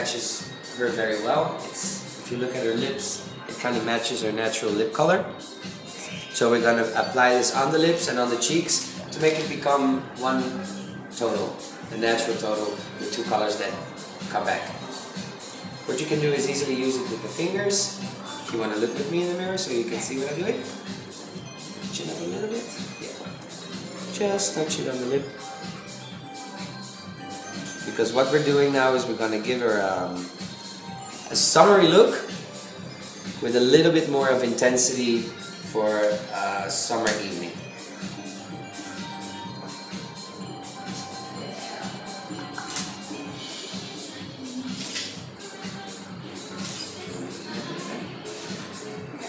matches her very well. If you look at her lips, it kind of matches her natural lip color. So we're going to apply this on the lips and on the cheeks to make it become one total, the natural total, the two colors that come back. What you can do is easily use it with the fingers. If you want to look with me in the mirror so you can see what I'm doing. Chin up a little bit. Yeah. Just touch it on the lip. Because what we're doing now is we're going to give her a summery look with a little bit more of intensity for a summer evening.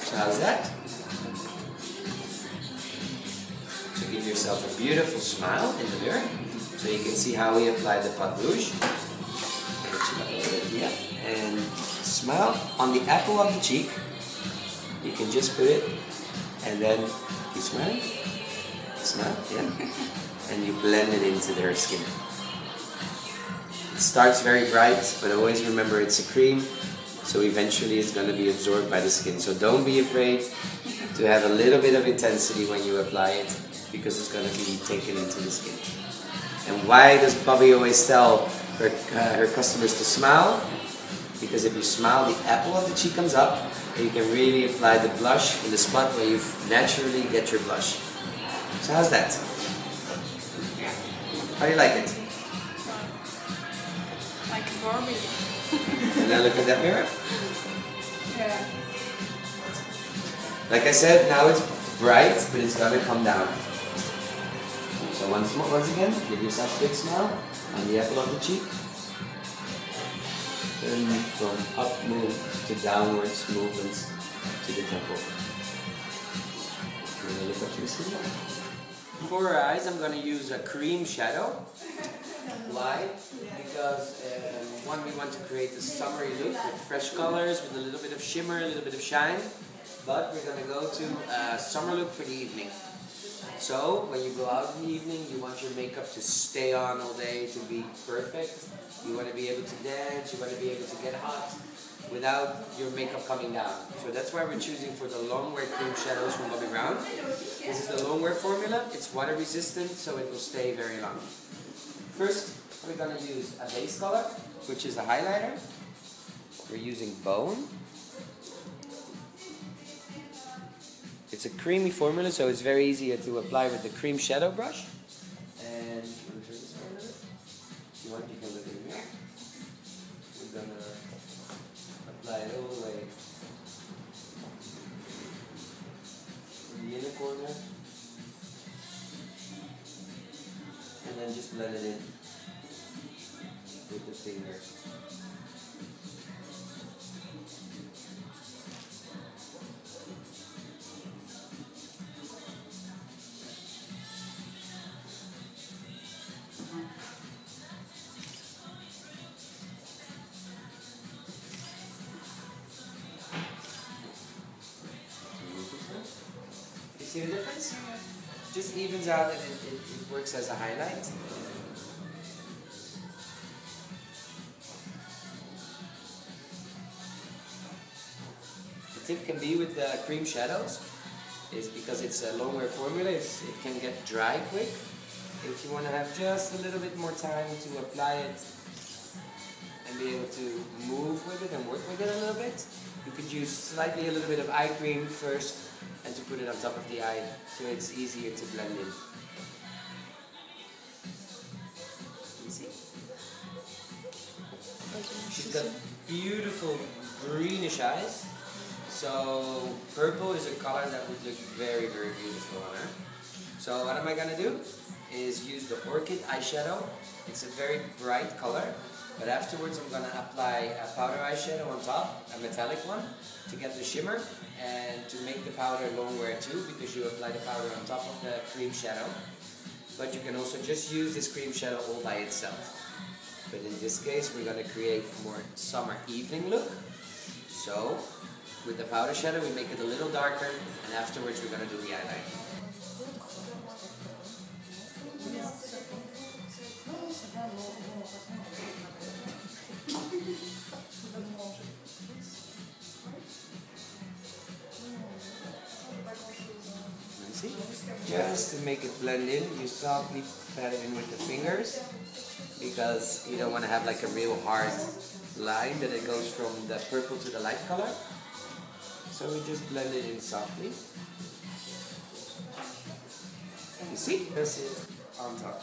So how's that? So give yourself a beautiful smile in the mirror. So you can see how we apply the pot rouge. Yeah. And smile on the apple of the cheek. You can just put it, and then you smile, yeah, and you blend it into their skin. It starts very bright, but always remember it's a cream, so eventually it's going to be absorbed by the skin. So don't be afraid to have a little bit of intensity when you apply it, because it's going to be taken into the skin. And why does Bobbi always tell her customers to smile? Because if you smile, the apple of the cheek comes up, and you can really apply the blush in the spot where you naturally get your blush. So how's that? How do you like it? Like Barbie. And now look at that mirror. Yeah. Like I said, now it's bright, but it's gonna come down. So once again, give yourself a big smile on the apple of the cheek. Then from up move to downwards movements to the temple. Look up to the skin. For her eyes, I'm going to use a cream shadow. Why? Because one, we want to create a summery look with fresh colors, with a little bit of shimmer, a little bit of shine. But we're going to go to a summer look for the evening. So when you go out in the evening, you want your makeup to stay on all day, to be perfect. You want to be able to dance, you want to be able to get hot without your makeup coming down. So that's why we're choosing for the long wear cream shadows from Bobbi Brown. This is the long wear formula. It's water resistant, so it will stay very long. First, we're going to use a base color, which is a highlighter. We're using Bone. It's a creamy formula, so it's very easy to apply with the cream shadow brush. And if you want, you can look in the mirror. We're going to apply it all the way in the inner corner. And then just blend it in with the finger. See the difference? Just evens out and it works as a highlight. The tip can be with the cream shadows is because it's a long wear formula, it can get dry quick. If you want to have just a little bit more time to apply it and be able to move with it and work with it a little bit, you could use slightly a little bit of eye cream first and to put it on top of the eye, so it's easier to blend in. You see? She's got beautiful greenish eyes, so purple is a color that would look very, very beautiful on her. So what am I going to do is use the Orchid eyeshadow. It's a very bright color. But afterwards I'm going to apply a powder eyeshadow on top, a metallic one, to get the shimmer and to make the powder long wear too, because you apply the powder on top of the cream shadow. But you can also just use this cream shadow all by itself. But in this case we're going to create a more summer evening look. So with the powder shadow we make it a little darker, and afterwards we're going to do the eyeliner. See? Just to make it blend in, you softly pat it in with the fingers because you don't want to have like a real hard line that it goes from the purple to the light color. So we just blend it in softly. You see? That's it on top.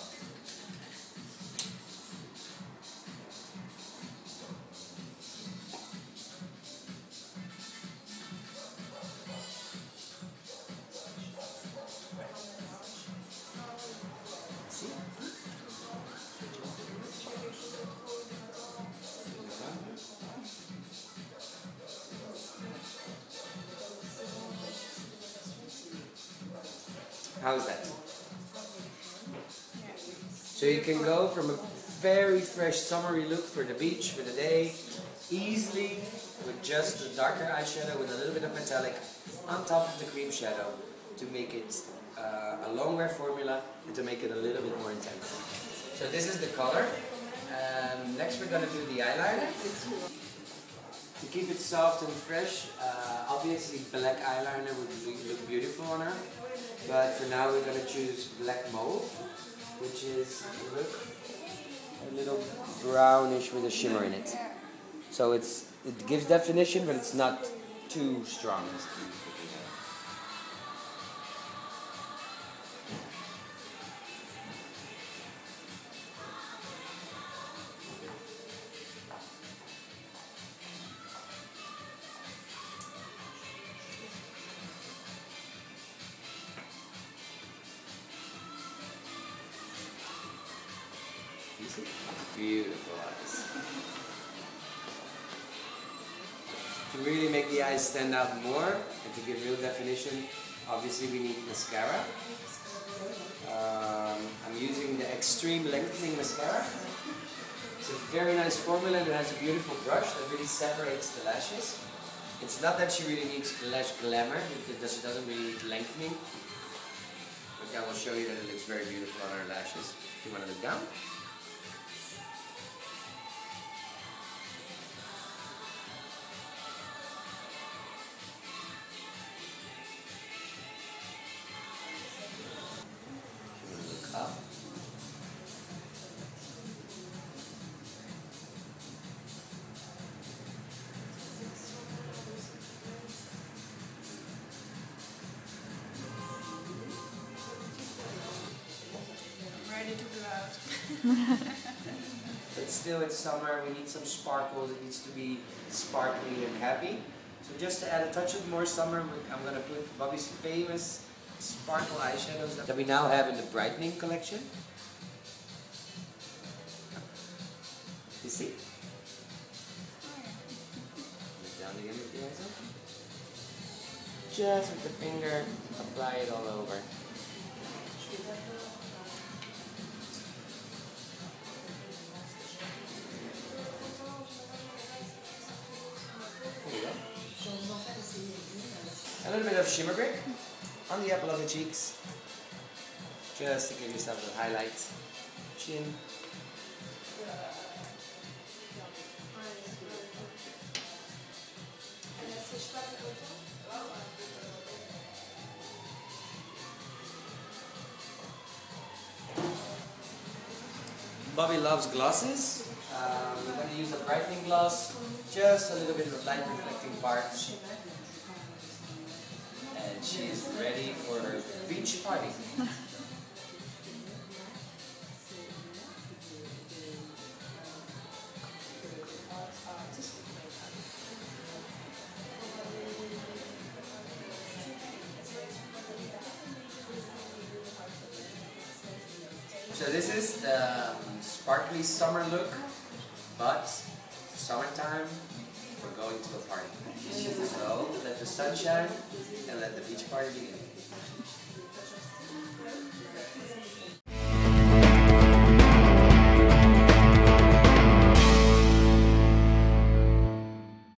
How's that? So you can go from a very fresh summery look for the beach, for the day, easily with just a darker eyeshadow with a little bit of metallic on top of the cream shadow to make it a long wear formula and to make it a little bit more intense. So this is the color. Next we're going to do the eyeliner. To keep it soft and fresh, obviously black eyeliner would look beautiful on her. But for now we're going to choose black mauve, which is, look, a little brownish with a shimmer in it. So it gives definition, but it's not too strong. Beautiful eyes. To really make the eyes stand out more and to give real definition, obviously we need mascara. I'm using the Extreme Lengthening Mascara. It's a very nice formula that has a beautiful brush that really separates the lashes. It's not that she really needs lash glamour, because she doesn't really need lengthening. But I will show you that it looks very beautiful on her lashes. If you want to look down. Ready to go out. But still, it's summer, we need some sparkles, it needs to be sparkly and happy. So just to add a touch of more summer, I'm going to put Bobbi's famous sparkle eyeshadows that we now have in the brightening collection. You see? Look down again with the eyes open. Just with the finger, apply it all over. A little bit of shimmer brick on the apple of the cheeks, just to give yourself a highlight. Chin. Bobbi loves glosses. We're going to use a brightening gloss, just a little bit of light reflecting parts. And she is ready for her beach party. So this is the sparkly summer look, but summertime, we're going to a party. So let the sun shine and let the beach party begin.